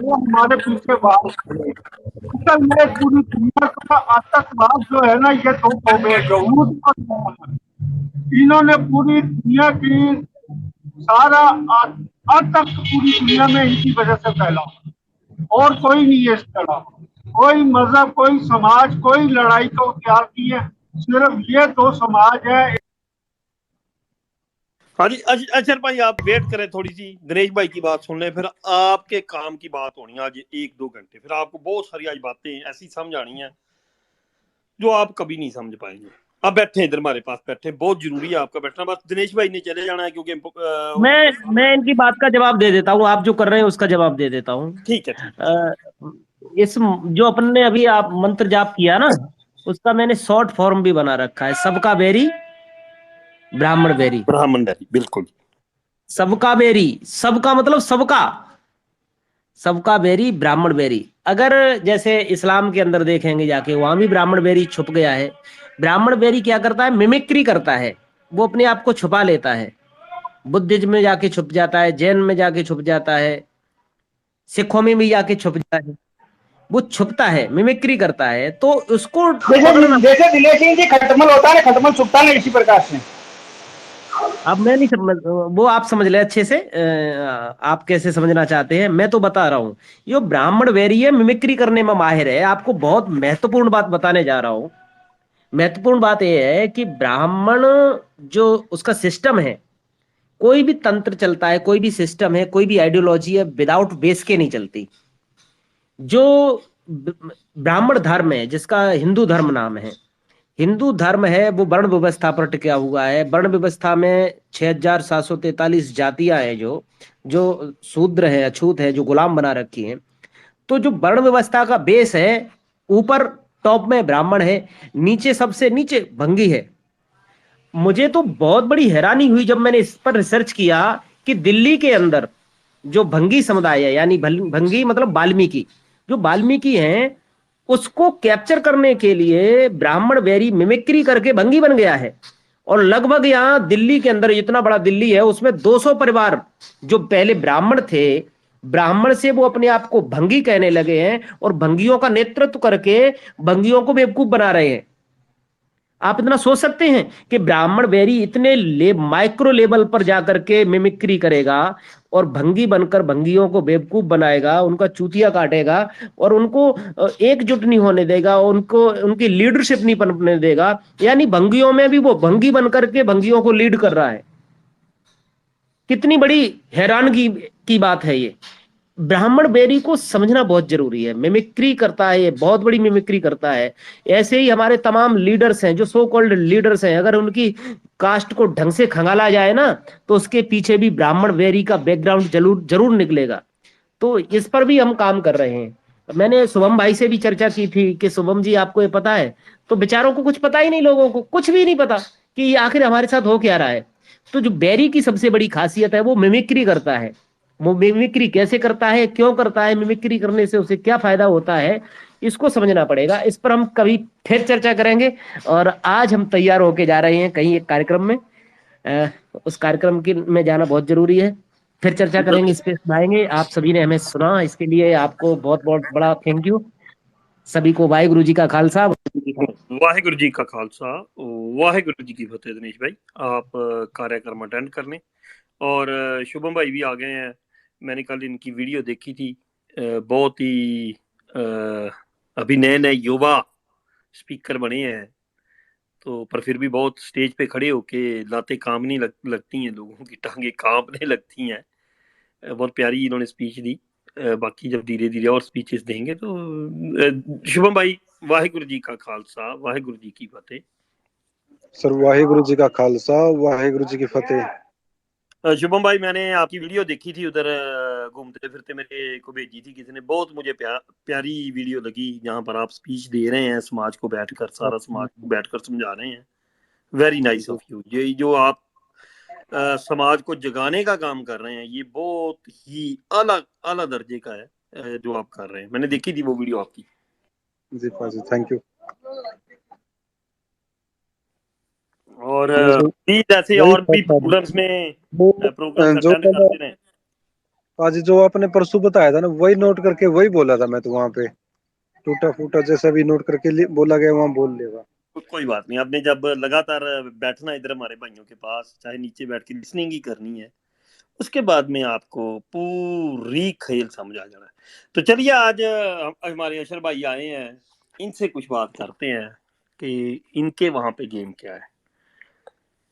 वो हमारे पीछे बाहर खड़े। असल में पूरी दुनिया का आतंकवाद जो है ना, ये दो हो गए, यहूद और मोहम्मद। इन्होंने पूरी दुनिया की सारा आतंक पूरी दुनिया में इनकी वजह से फैला, और कोई नहीं है इस तरह। कोई मजहब, कोई समाज, कोई लड़ाई को तैयार नहीं है, सिर्फ ये दो समाज है। हाँ जी अशर भाई, आप वेट करें थोड़ी सी, दिनेश भाई की बात सुन लें, फिर आपके काम की बात होनी है आज 1-2 घंटे, फिर आपको बहुत सारी आज बातें ऐसी समझ आनी है जो आप कभी नहीं समझ पाएंगे। आप बैठे इधर हमारे पास बैठे, बहुत जरूरी है आपका बैठना। बस दिनेश भाई ने चले जाना है क्योंकि मैं इनकी बात का जवाब दे देता हूँ, आप जो कर रहे हैं उसका जवाब दे देता हूँ। ठीक है ठीक अ, इस जो अपन ने अभी आप मंत्र जाप किया ना, उसका मैंने शॉर्ट फॉर्म भी बना रखा है, सबका बेरी ब्राह्मण बेरी। ब्राह्मण बेरी, बिल्कुल। सबका बेरी, सबका मतलब सबका, सबका बेरी ब्राह्मण बेरी। अगर जैसे इस्लाम के अंदर देखेंगे जाके, वहां भी ब्राह्मण बेरी छुप गया है। ब्राह्मण बेरी क्या करता है? मिमिक्री करता है, वो अपने आप को छुपा लेता है। बुद्धिज्म में जाके छुप जाता है, जैन में जाके छुप जाता है, सिखों में भी जाके छुप जाता है। वो छुपता है, मिमिक्री करता है, तो उसको जैसे पकड़ना। जैसे दिनेश सिंह जी खटमल होता है ना, खटमल छुपता है, इसी प्रकार से। अब मैं नहीं समझ, वो आप समझ ले अच्छे से। आप कैसे समझना चाहते हैं मैं तो बता रहा हूँ। ये ब्राह्मण वैरी है, मिमिक्री करने में माहिर है। आपको बहुत महत्वपूर्ण बात बताने जा रहा हूँ। महत्वपूर्ण बात यह है कि ब्राह्मण जो उसका सिस्टम है, कोई भी तंत्र चलता है, कोई भी सिस्टम है, कोई भी आइडियोलॉजी है, विदाउट बेस के नहीं चलती। जो ब्राह्मण धर्म है, जिसका हिंदू धर्म नाम है, हिंदू धर्म है, वो वर्ण व्यवस्था पर टिका हुआ है। वर्ण व्यवस्था में 6743 जातियां हैं, जो जो शूद्र है, अछूत है, जो गुलाम बना रखी हैं। तो जो वर्ण व्यवस्था का बेस है, ऊपर टॉप में ब्राह्मण है, नीचे सबसे नीचे भंगी है। मुझे तो बहुत बड़ी हैरानी हुई जब मैंने इस पर रिसर्च किया कि दिल्ली के अंदर जो भंगी समुदाय है, यानी भंगी मतलब वाल्मीकि, जो वाल्मीकि हैं, उसको कैप्चर करने के लिए ब्राह्मण बैरी मिमिक्री करके भंगी बन गया है। और लगभग यहाँ दिल्ली के अंदर, इतना बड़ा दिल्ली है, उसमें 200 परिवार जो पहले ब्राह्मण थे, ब्राह्मण से वो अपने आप को भंगी कहने लगे हैं, और भंगियों का नेतृत्व करके भंगियों को बेवकूफ बना रहे हैं। आप इतना सोच सकते हैं कि ब्राह्मण बैरी इतने माइक्रो लेवल पर जाकर के मिमिक्री करेगा, और भंगी बनकर भंगियों को बेवकूफ बनाएगा, उनका चूतिया काटेगा, और उनको एकजुट नहीं होने देगा, उनको उनकी लीडरशिप नहीं बनने देगा। यानी भंगियों में भी वो भंगी बनकर के भंगियों को लीड कर रहा है। कितनी बड़ी हैरानगी की बात है ये। ब्राह्मण बेरी को समझना बहुत जरूरी है। मिमिक्री करता है, ये बहुत बड़ी मिमिक्री करता है। ऐसे ही हमारे तमाम लीडर्स हैं, जो सो कॉल्ड लीडर्स हैं, अगर उनकी कास्ट को ढंग से खंगाला जाए ना, तो उसके पीछे भी ब्राह्मण बेरी का बैकग्राउंड जरूर जरूर निकलेगा। तो इस पर भी हम काम कर रहे हैं। मैंने शुभम भाई से भी चर्चा की थी कि शुभम जी, आपको ये पता है? तो बेचारों को कुछ पता ही नहीं, लोगों को कुछ भी नहीं पता कि आखिर हमारे साथ हो क्या रहा है। तो जो बैरी की सबसे बड़ी खासियत है, वो मिमिक्री करता है। वो मिमिक्री कैसे करता है, क्यों करता है, मिमिक्री करने से उसे क्या फायदा होता है, इसको समझना पड़ेगा। इस पर हम कभी फिर चर्चा करेंगे। और आज हम तैयार होके जा रहे हैं कहीं एक कार्यक्रम में। अ, उस कार्यक्रम की में जाना बहुत जरूरी है। फिर चर्चा है। करेंगे, इस पे सुनाएंगे। आप सभी ने हमें सुना, इसके लिए आपको बहुत बहुत बड़ा थैंक यू। सभी को वाहिगुरु जी का खालसा, वाहिगुरू जी की फतेह। वाहिगुरु जी का खालसा, वाहिगुरु जी की फतेह। दिनेश भाई, आप कार्यक्रम अटेंड कर लें। और शुभम भाई भी आ गए हैं। मैंने कल इनकी वीडियो देखी थी। बहुत ही अभी नए नए युवा स्पीकर बने हैं, तो पर फिर भी बहुत स्टेज पे खड़े होके लाते काम नहीं लगती हैं, लोगों की टांगे कांपने लगती हैं। बहुत प्यारी इन्होंने स्पीच दी। बाकी जब धीरे धीरे और स्पीचेस देंगे तो शुभम भाई, वाहिगुरु जी का खालसा, वाहिगुरु जी की फतेह। सर वाहिगुरु जी का खालसा, वाहिगुरु जी की फतेह। शुभम भाई, मैंने आपकी वीडियो देखी थी उधर घूमते फिरते, मेरे को भेजी थी किसी ने, बहुत मुझे प्यारी वीडियो लगी, जहाँ पर आप स्पीच दे रहे हैं समाज को बैठकर, सारा समाज को बैठकर समझा रहे हैं। Very nice of you. ये जो आप समाज को जगाने का काम कर रहे हैं, ये बहुत ही आला आला दर्जे का है जो आप कर रहे हैं। मैंने देखी थी वो वीडियो आपकी। जी पाजी, थैंक यू। और प्लीज ऐसे और भी प्रोग्राम्स में प्रोग्राम्स जो अटेंड करते रहे। आज जो आपने परसों बताया था ना, वही नोट करके वही बोला था मैं, तो वहां पे टूटा फूटा जैसा भी नोट करके बोला गया वहां बोल लेगा। कोई बात नहीं, आपने जब लगातार बैठना इधर हमारे भाइयों के पास, चाहे नीचे बैठ के लिसनिंग ही करनी है, उसके बाद में आपको पूरी खेल समझ आ जाना है। तो चलिए आज हमारे अशर भाई आए हैं, इनसे कुछ बात करते हैं कि इनके वहां पे गेम क्या है,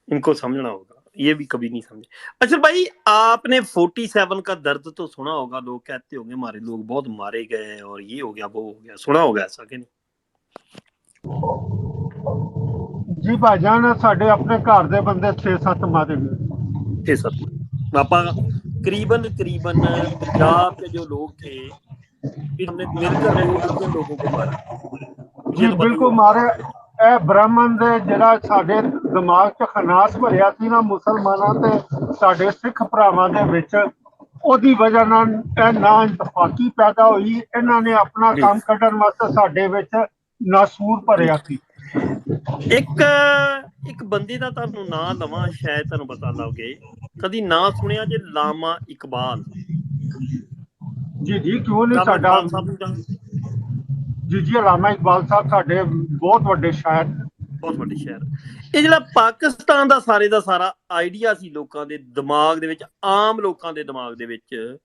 इनको समझना होगा, ये भी कभी नहीं समझे। अच्छा भाई, आपने 47 का दर्द तो सुना होगा, लोग कहते होंगे हमारे लोग बहुत मारे गए और ये हो गया वो हो गया, सुना होगा ऐसा कि नहीं? जी भाईजान, साडे अपने घर दे बंदे 6-7 मारे गए। 6-7 आपा करीबन 50 के जो लोग थे, हमने मिलकर 2 दर्जन लोगों को मारा, जी ये तो पता ही बिल्कुल होगा। मारे। ਇਹ ਬ੍ਰਾਹਮਣ ਦੇ ਜਿਹੜਾ ਸਾਡੇ ਦਿਮਾਗ 'ਚ ਖਨਾਸ ਭਰਿਆ ਸੀ ਨਾ ਮੁਸਲਮਾਨਾਂ ਤੇ ਸਾਡੇ ਸਿੱਖ ਭਰਾਵਾਂ ਦੇ ਵਿੱਚ, ਉਹਦੀ ਵਜ੍ਹਾ ਨਾਲ ਇਹ ਨਾ ਇੰਤਫਾਕੀ ਪੈਦਾ ਹੋਈ। ਇਹਨਾਂ ਨੇ ਆਪਣਾ ਜੀ ਕੰਮ ਕੱਢਣ ਵਾਸਤੇ ਸਾਡੇ ਵਿੱਚ ਨਾਸੂਰ ਭਰਿਆ ਸੀ। ਇੱਕ ਬੰਦੇ ਦਾ ਤੁਹਾਨੂੰ ਨਾਂ ਲਵਾਂ, ਸ਼ਾਇਦ ਤੁਹਾਨੂੰ ਪਤਾ ਲੱਗੇ, ਕਦੀ ਨਾਂ ਸੁਣਿਆ ਜੇ? ਲਾਮਾ ਇਕਬਾਲ। ਜੀ ਜੀ, ਕਿਉਂ ਨਹੀਂ। ਲਾਮਾ ਸਾਡਾ ਇਕਬਾਲ ਸਾਹਿਬ ਨੂੰ ਜਾਣਦੇ? ਜੀ ਜੀ, ਅਲਾਮਾ ਇਕਬਾਲ ਸਾਹਿਬ ਸਾਡੇ ਬਹੁਤ ਵੱਡੇ ਸ਼ਾਇਰ ਨੇ। ਬਹੁਤ ਵੱਡੇ ਸ਼ਾਇਰ। ਇਹ ਜਿਹੜਾ ਪਾਕਿਸਤਾਨ ਦਾ ਸਾਰੇ ਦਾ ਸਾਰਾ ਆਈਡੀਆ ਸੀ ਲੋਕਾਂ ਦੇ ਦਿਮਾਗ ਦੇ ਵਿੱਚ, ਆਮ ਲੋਕਾਂ ਦੇ ਦਿਮਾਗ ਦੇ ਵਿੱਚ,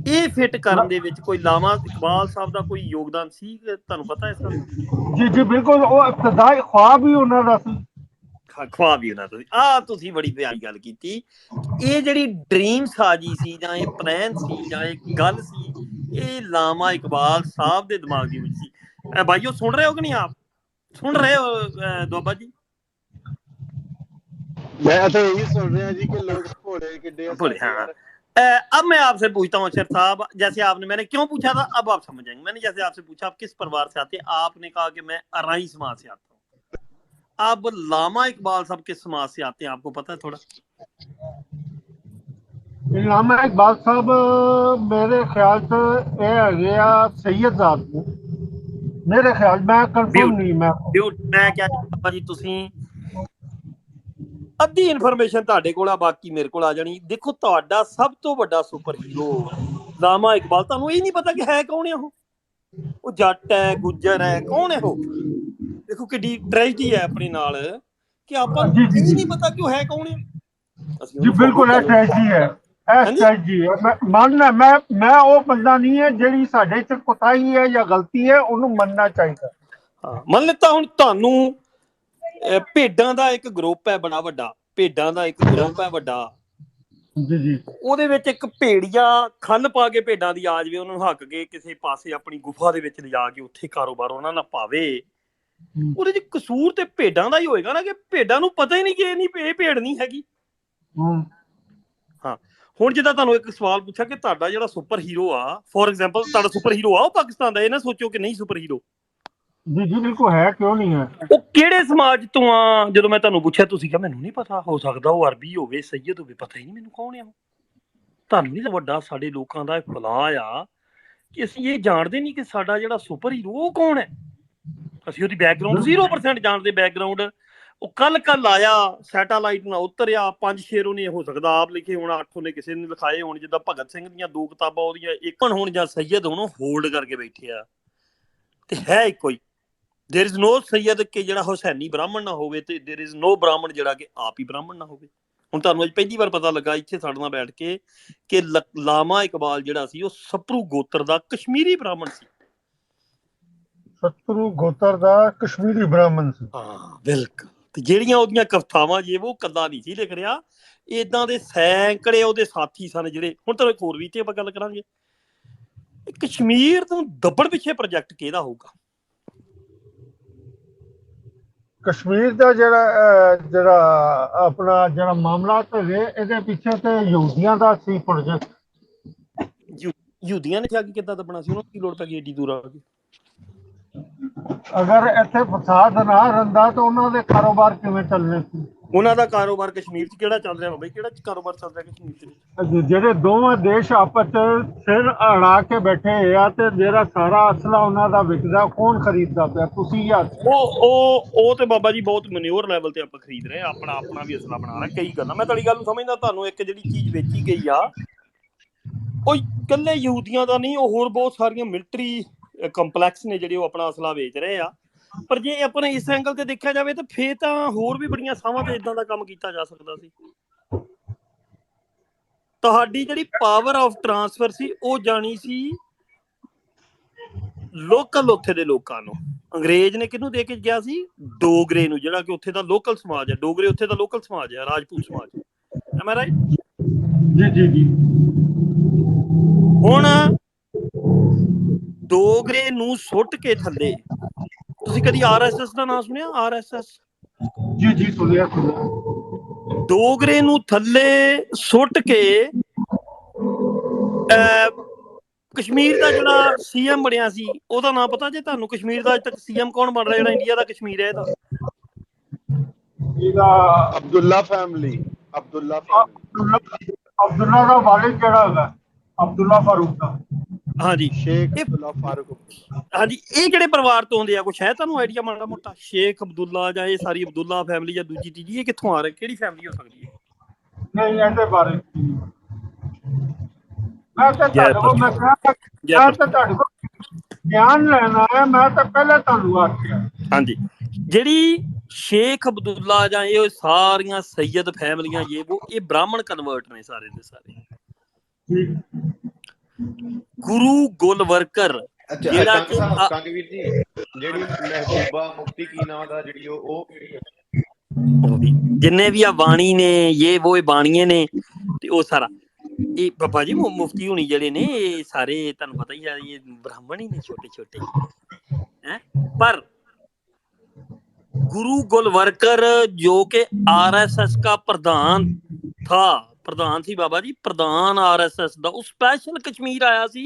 ਇਹ ਫਿੱਟ ਕਰਨ ਦੇ ਵਿੱਚ ਕੋਈ ਲਾਮਾ ਇਕਬਾਲ ਸਾਹਿਬ ਦਾ ਕੋਈ ਯੋਗਦਾਨ ਸੀ? ਤੁਹਾਨੂੰ ਪਤਾ ਇਸ ਗੱਲ? ਜੀ ਜੀ ਬਿਲਕੁਲ, ਉਹ ਇਬਤਦਾਈ ख्वाब ਹੀ ਉਹਨਾਂ ਦਾ ਸੀ। ख्वाब ही होना था। तुसी बड़ी प्यारी गल कीती। ये जेड़ी ड्रीम साजी सी जां ये प्लान सी जां ये गल सी, ये लामा इकबाल साहब दे दिमाग दी विच सी। भाइयों सुन रहे हो कि नहीं? आप सुन रहे हो दोबा जी? मैं तो यही सुन रहा जी कि लोग भोले किड्डे भोले। हाँ, अब मैं आपसे पूछता हूँ अशर साहब, जैसे आपने, मैंने क्यों पूछा था अब आप समझ जाएंगे। मैंने जैसे आपसे पूछा आप किस परिवार से आते हैं, आपने कहा कि मैं अराई समाज से आता हूँ। अब लामा इकबाल साहब किस समाज से आते हैं, आपको पता है थोड़ा? लामा इकबाल साहब मेरे ख्याल से ये है सैयदजाद ने, मेरे ख्याल, मैं कंफर्म नहीं। मैं क्या जी, ਤੁਸੀਂ ਅੱਧੀ ਇਨਫੋਰਮੇਸ਼ਨ ਤੁਹਾਡੇ ਕੋਲ ਆ, ਬਾਕੀ ਮੇਰੇ ਕੋਲ ਆ ਜਾਣੀ। ਦੇਖੋ, ਤੁਹਾਡਾ ਸਭ ਤੋਂ ਵੱਡਾ ਸੁਪਰ ਹੀਰੋ ਲਾਮਾ ਇਕਬਾਲ, ਤੁਹਾਨੂੰ ਇਹ ਨਹੀਂ ਪਤਾ ਕਿ ਹੈ ਕੌਣ ਹੈ ਉਹ ਜੱਟ ਹੈ, ਗੁੱਜਰ ਹੈ, ਕੌਣ ਹੈ ਉਹ? ਦੇਖੋ ਕਿੱਡੀ ਟ੍ਰੈਜਡੀ ਹੈ ਆਪਣੇ ਨਾਲ ਕਿ ਆਪਾਂ ਨੂੰ ਇਹ ਨਹੀਂ ਪਤਾ ਕਿ ਉਹ ਹੈ ਕੌਣ ਹੈ। ਜੀ ਬਿਲਕੁਲ, ਇਹ ਟ੍ਰੈਜਡੀ ਹੈ, ਇਹ ਟ੍ਰੈਜਡੀ ਹੈ। ਮੈਂ ਮੰਨਦਾ, ਮੈਂ ਉਹ ਬੰਦਾ ਨਹੀਂ ਹੈ ਜਿਹੜੀ ਸਾਡੇ 'ਚ ਕੋਤਾਹੀ ਹੈ ਜਾਂ ਗਲਤੀ ਹੈ, ਉਹਨੂੰ ਮੰਨਣਾ ਚਾਹੀਦਾ। ਹਾਂ, ਮੰਨ ਲਿੱਤਾ। ਹੁਣ ਤੁਹਾਨੂੰ ਭੇਡਾਂ ਦਾ ਇੱਕ ਗਰੁੱਪ ਹੈ ਬੜਾ ਵੱਡਾ, ਭੇਡਾਂ ਦਾ ਇੱਕ ਗਰੁੱਪ ਹੈ ਵੱਡਾ ਜੀ ਜੀ, ਉਹਦੇ ਵਿੱਚ ਇੱਕ ਭੇੜੀਆ ਖੱਲ ਪਾ ਕੇ ਭੇਡਾਂ ਦੀ ਆ ਜਾਵੇ, ਉਹਨੂੰ ਹੱਕ ਕੇ ਕਿਸੇ ਪਾਸੇ ਆਪਣੀ ਗੁਫਾ ਦੇ ਵਿੱਚ ਲਿਜਾ ਕੇ ਉੱਥੇ ਕਾਰੋਬਾਰ ਉਹਨਾਂ ਨਾਲ ਪਾਵੇ, ਉਹਦੇ 'ਚ ਕਸੂਰ ਤੇ ਭੇਡਾਂ ਦਾ ਹੀ ਹੋਏਗਾ ਨਾ, ਕਿ ਭੇਡਾਂ ਨੂੰ ਪਤਾ ਹੀ ਨਹੀਂ ਕਿ ਇਹ ਭੇਡ ਨਹੀਂ ਹੈਗੀ। ਹਾਂ, ਹੁਣ ਜਿੱਦਾਂ ਤੁਹਾਨੂੰ ਇੱਕ ਸਵਾਲ ਪੁੱਛਿਆ ਕਿ ਤੁਹਾਡਾ ਜਿਹੜਾ ਸੁਪਰ ਹੀਰੋ ਆ, ਫੋਰ ਐਗਜ਼ਾਮਪਲ ਤੁਹਾਡਾ ਸੁਪਰ ਹੀਰੋ ਆ ਉਹ ਪਾਕਿਸਤਾਨ ਦਾ, ਇਹ ਨਾ ਸੋਚੋ ਕਿ ਨਹੀਂ ਸੁਪਰ ਹੀਰੋ। ਜੀ ਜੀ ਬਿਲਕੁਲ ਹੈ, ਕਿਉਂ ਨਹੀਂ ਹੈ। ਉਹ ਕਿਹੜੇ ਸਮਾਜ ਤੋਂ ਆ? ਜਦੋਂ ਮੈਂ ਤੁਹਾਨੂੰ ਪੁੱਛਿਆ ਤੁਸੀਂ ਕਿਹਾ ਮੈਨੂੰ ਨਹੀਂ ਪਤਾ, ਹੋ ਸਕਦਾ ਉਹ ਅਰਬੀ ਹੋਵੇ, ਸੈਯਦ ਹੋਵੇ, ਪਤਾ ਹੀ ਨਹੀਂ ਮੈਨੂੰ ਕੌਣ ਆ ਉਹ। ਤੁਹਾਨੂੰ ਨਹੀਂ ਵੱਡਾ ਸਾਡੇ ਲੋਕਾਂ ਦਾ ਫਲਾਹ ਆ ਕਿ ਅਸੀਂ ਇਹ ਜਾਣਦੇ ਨਹੀਂ ਕਿ ਸਾਡਾ ਜਿਹੜਾ ਸੁਪਰ ਹੀਰੋ ਉਹ ਕੌਣ ਹੈ। ਅਸੀਂ ਉਹਦੀ ਬੈਕਗਰਾਉਂਡ 0% ਜਾਣਦੇ। ਬੈਕਗਰਾਉਂਡ ਉਹ ਕੱਲ ਆਇਆ, ਸੈਟੇਲਾਈਟ ਨਾਲ ਉਤਰਿਆ, 5-6 ਉਹਨੇ ਹੋ ਸਕਦਾ ਆਪ ਲਿਖੇ ਹੋਣ, 8 ਉਹਨੇ ਕਿਸੇ ਨੇ ਲਿਖਾਏ ਹੋਣ, ਜਿੱਦਾਂ ਭਗਤ ਸਿੰਘ ਦੀਆਂ 2 ਕਿਤਾਬਾਂ ਉਹਦੀਆਂ ਇੱਕ ਹੋਣ ਜਾਂ ਸੈਯਦ ਹੋਣ, ਉਹ ਹੋਲਡ ਕਰਕੇ ਬੈਠੇ ਆ ਤੇ ਹੈ ਇੱਕੋ ਹੀ। देयर इज नो सैयद कि ਜਿਹੜਾ ਹੁਸੈਨੀ ਬ੍ਰਾਹਮਣ ਨਾ ਹੋਵੇ, ਤੇ देयर इज नो ਬ੍ਰਾਹਮਣ ਜਿਹੜਾ ਕਿ ਆਪ ਹੀ ਬ੍ਰਾਹਮਣ ਨਾ ਹੋਵੇ। ਹੁਣ ਤੁਹਾਨੂੰ ਅੱਜ ਪਹਿਲੀ ਵਾਰ ਪਤਾ ਲੱਗਾ ਇੱਥੇ ਸਾਡੇ ਨਾਲ ਬੈਠ ਕੇ ਕਿ ਲਾਮਾ ਇਕਬਾਲ ਜਿਹੜਾ ਸੀ ਉਹ ਸਪਰੂ ਗੋਤਰ ਦਾ ਕਸ਼ਮੀਰੀ ਬ੍ਰਾਹਮਣ ਸੀ। ਸਤਰੂ ਗੋਤਰ ਦਾ ਕਸ਼ਮੀਰੀ ਬ੍ਰਾਹਮਣ ਸੀ। ਹਾਂ ਬਿਲਕੁਲ। ਤੇ ਜਿਹੜੀਆਂ ਉਹਦੀਆਂ ਕਵਿਤਾਵਾਂ ਜੇ ਉਹ ਕੱਲਾ ਨਹੀਂ ਸੀ ਲਿਖ ਰਿਹਾ, ਇਦਾਂ ਦੇ ਸੈਂਕੜੇ ਉਹਦੇ ਸਾਥੀ ਸਨ ਜਿਹੜੇ। ਹੁਣ ਤੁਹਾਨੂੰ ਇੱਕ ਹੋਰ ਵੀ ਤੇ ਆਪਾਂ ਗੱਲ ਕਰਾਂਗੇ, ਕਸ਼ਮੀਰ ਤੋਂ ਦੱਬਣ ਪਿੱਛੇ ਪ੍ਰੋਜੈਕਟ ਕਿਹਦਾ ਹੋਊਗਾ? ਕਸ਼ਮੀਰ ਦਾ ਜਿਹੜਾ ਆਪਣਾ ਜਿਹੜਾ ਮਾਮਲਾ ਤੇ ਇਹਦੇ ਪਿੱਛੇ ਤੇ ਯਹੂਦੀਆਂ ਦਾ ਸੀ ਪ੍ਰੋਜੈਕਟ। ਯਹੂਦੀਆਂ ਨੇ ਜਾ ਕੇ ਕਿੱਦਾਂ ਦੱਬਣਾ ਸੀ? ਉਹਨਾਂ ਨੂੰ ਕੀ ਲੋੜ ਪੈ ਗਈ ਏਡੀ ਦੂਰ ਆ ਕੇ? ਅਗਰ ਇੱਥੇ ਫਸਾਦ ਨਾ ਰਹਿੰਦਾ ਤਾਂ ਉਹਨਾਂ ਦੇ ਕਾਰੋਬਾਰ ਕਿਵੇਂ ਚੱਲਣੇ ਸੀ? ਉਹਨਾਂ ਦਾ ਕਾਰੋਬਾਰ ਕਸ਼ਮੀਰ 'ਚ ਕਿਹੜਾ ਚੱਲ ਰਿਹਾ ਬਾਈ? ਕਿਹੜਾ ਕਾਰੋਬਾਰ ਚੱਲ ਰਿਹਾ ਕਸ਼ਮੀਰ 'ਚ? ਜਿਹੜੇ ਦੋਵਾਂ ਦੇਸ਼ ਆਪਸ 'ਚ ਸਿਰ ਅੜਾ ਕੇ ਬੈਠੇ ਆ, ਤੇ ਜਿਹੜਾ ਸਾਰਾ ਅਸਲਾ ਉਹਨਾਂ ਦਾ ਵਿਕਦਾ, ਕੌਣ ਖਰੀਦਦਾ ਪਿਆ? ਤੁਸੀਂ ਜਾਂ ਉਹ ਤੇ ਬਾਬਾ ਜੀ ਬਹੁਤ ਮਨਿਓਰ ਲੈਵਲ ਤੇ ਆਪਾਂ ਖਰੀਦ ਰਹੇ, ਆਪਣਾ ਵੀ ਅਸਲਾ ਬਣਾ ਰਹੇ। ਕਈ ਗੱਲਾਂ ਮੈਂ ਤੁਹਾਡੀ ਗੱਲ ਨੂੰ ਸਮਝਦਾ। ਤੁਹਾਨੂੰ ਇੱਕ ਜਿਹੜੀ ਚੀਜ਼ ਵੇਚੀ ਗਈ ਆ ਉਹ ਇਕੱਲੇ ਯਹੂਦੀਆਂ ਦਾ ਨਹੀਂ, ਉਹ ਹੋਰ ਬਹੁਤ ਸਾਰੀਆਂ ਮਿਲਟਰੀ ਕੰਪਲੈਕਸ ਨੇ ਜਿਹੜੇ ਉਹ ਆਪਣਾ ਅਸਲਾ ਵੇਚ ਰਹੇ ਆ। ਪਰ ਜੇ ਆਪਣੇ ਇਸ ਐਂਗਲ ਤੇ ਦੇਖਿਆ ਜਾਵੇ ਤਾਂ ਫੇਰ ਤਾਂ ਹੋਰ ਵੀ ਬੜੀਆਂ ਥਾਵਾਂ ਤੇ ਇਦਾਂ ਦਾ ਕੰਮ ਕੀਤਾ ਜਾ ਸਕਦਾ ਸੀ। ਤੁਹਾਡੀ ਜਿਹੜੀ ਪਾਵਰ ਆਫ ਟਰਾਂਸਫਰ ਸੀ ਉਹ ਜਾਣੀ ਸੀ ਲੋਕਲ ਉੱਥੇ ਦੇ ਲੋਕਾਂ ਨੂੰ। ਅੰਗਰੇਜ਼ ਨੇ ਕਿਹਨੂੰ ਦੇ ਕੇ ਗਿਆ ਸੀ? ਡੋਗਰੇ ਨੂੰ, ਜਿਹੜਾ ਕਿ ਉੱਥੇ ਦਾ ਲੋਕਲ ਸਮਾਜ ਹੈ। ਡੋਗਰੇ ਉੱਥੇ ਦਾ ਲੋਕਲ ਸਮਾਜ ਹੈ, ਰਾਜਪੂਤ ਸਮਾਜ। M I right? ਜੀ ਜੀ ਜੀ। ਹੁਣ ਡੋਗਰੇ ਨੂੰ ਸੁੱਟ ਕੇ ਥੱਲੇ, ਤੁਸੀਂ ਕਦੀ RSS ਦਾ ਨਾਮ ਸੁਣਿਆ? RSS? ਜੀ ਜੀ ਸੁਣਿਆ ਸੁਣਿਆ। ਡੋਗਰੇ ਨੂੰ ਥੱਲੇ ਸੁੱਟ ਕੇ ਕਸ਼ਮੀਰ ਦਾ ਜਿਹੜਾ CM ਬਣਿਆ ਸੀ ਉਹਦਾ ਨਾਮ ਪਤਾ ਜੇ ਤੁਹਾਨੂੰ? ਕਸ਼ਮੀਰ ਦਾ ਅੱਜ ਤੱਕ CM ਕੌਣ ਬਣ ਰਿਹਾ ਜਿਹੜਾ ਇੰਡੀਆ ਦਾ ਕਸ਼ਮੀਰ ਹੈ? ਇਹਦਾ ਅਬਦੁੱਲਾ ਫੈਮਿਲੀ। ਅਬਦੁੱਲਾ ਦਾ ਵਾਲਿਦ ਜਿਹੜਾ ਹੈਗਾ ਅਬਦੁੱਲਾ ਫਾਰੂਕ ਦਾ। ਹਾਂਜੀ, ਸ਼ੇਖ ਅਬਦੁੱਲਾ ਫਾਰੂਕ। ਹਾਂਜੀ, ਇਹ ਕਿਹੜੇ ਪਰਿਵਾਰ ਤੋਂ ਆਉਂਦੇ ਆ? ਕੁਛ ਹੈ ਤੁਹਾਨੂੰ ਆਈਡੀਆ ਮਾੜਾ ਮੋਟਾ? ਸ਼ੇਖ ਅਬਦੁੱਲਾ ਜਾਂ ਇਹ ਸਾਰੀ ਅਬਦੁੱਲਾ ਫੈਮਿਲੀ ਜਾਂ ਦੂਜੀ ਤੀਜੀ, ਇਹ ਕਿੱਥੋਂ ਆ ਰਹੇ? ਕਿਹੜੀ ਫੈਮਿਲੀ ਹੋ ਸਕਦੀ ਹੈ? ਨਹੀਂ, ਇਹਦੇ ਬਾਰੇ ਮੈਂ ਤਾਂ ਤੁਹਾਡੇ ਕੋਲ ਗਿਆਨ ਲੈਣਾ ਹੈ। ਮੈਂ ਤਾਂ ਪਹਿਲੇ ਤੁਹਾਨੂੰ ਆਖਿਆ। ਹਾਂਜੀ, ਜਿਹੜੀ ਸ਼ੇਖ ਅਬਦੁੱਲਾ ਜਾਂ ਇਹ ਸਾਰੀਆਂ ਸੈਯਦ ਫੈਮਲੀਆਂ ਇਹ ਬ੍ਰਾਹਮਣ ਕਨਵਰਟ ਨੇ ਸਾਰੇ ਦੇ ਸਾਰੇ। ਗੁਰੂ ਗੁਲਵਰਕਰ ਜਿਹੜਾ ਕੰਗਵੀਰ ਜੀ, ਜਿਹੜੀ ਮਹਿਬੂਬਾ ਮੁਫਤੀ ਕੀ ਨਾਮ ਦਾ ਜਿਹੜੀ ਉਹ ਜਿੰਨੇ ਵੀ ਆ ਬਾਣੀ ਨੇ ਇਹ ਬਾਣੀਏ ਨੇ ਤੇ ਉਹ ਸਾਰਾ ਇਹ ਬਾਬਾ ਜੀ ਮੁਫਤੀ ਹੋਣੀ ਜਿਹੜੇ ਨੇ ਇਹ ਸਾਰੇ ਤੁਹਾਨੂੰ ਪਤਾ ਹੀ ਆ, ਇਹ ਬ੍ਰਾਹਮਣ ਹੀ ਨੇ ਛੋਟੇ ਛੋਟੇ ਹੈ। ਪਰ गुरु गुलवर्कर जो कि RSS का प्रधान थी बाबा जी, प्रधान RSS ਦਾ, ਉਹ ਸਪੈਸ਼ਲ ਕਸ਼ਮੀਰ ਆਇਆ ਸੀ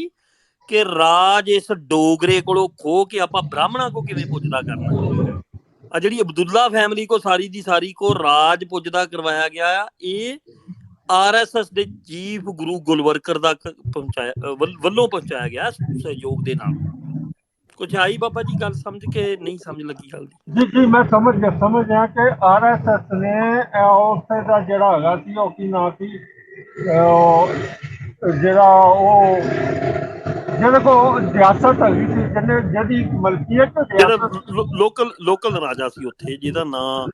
ਕਿ ਰਾਜ ਇਸ ਡੋਗਰੇ ਕੋਲੋਂ ਖੋ ਕੇ ਆਪਾਂ ਬ੍ਰਾਹਮਣਾਂ ਕੋ ਕਿਵੇਂ ਪੁੱਜਦਾ ਕਰਨਾ। ਆ ਜਿਹੜੀ ਅਬਦੁੱਲਾ ਫੈਮਿਲੀ ਕੋ ਸਾਰੀ ਦੀ ਸਾਰੀ ਕੋ ਰਾਜ ਪੁੱਜਦਾ ਕਰਵਾਇਆ ਗਿਆ ਆ, ਇਹ RSS ਦੇ ਚੀਫ ਗੁਰੂ ਗੁਲਵਰਕਰ ਦਾ ਵੱਲੋਂ ਪਹੁੰਚਾਇਆ ਗਿਆ ਸਹਿਯੋਗ ਦੇ ਨਾਲ। ਕੁਛ ਆਈ ਬਾਬਾ ਜੀ ਗੱਲ ਸਮਝ ਕੇ? ਨਹੀਂ ਸਮਝ ਲੱਗੀ ਗੱਲ ਦੀ? ਜੀ ਜੀ ਮੈਂ ਸਮਝ ਗਿਆ ਕਿ RSS ਨੇ ਉਸੇ ਦਾ ਜਿਹੜਾ ਹੈਗਾ ਸੀ ਉਹ ਕੀ ਨਾਂ ਸੀ, ਜਿਹੜਾ ਉਹ ਜਿਹਦੇ ਕੋਲ ਰਿਆਸਤ ਹੈਗੀ ਸੀ, ਜਿਹਦੀ ਮਲਕੀਅਤ ਲੋਕਲ ਰਾਜਾ ਸੀ ਉੱਥੇ ਜਿਹਦਾ ਨਾਂ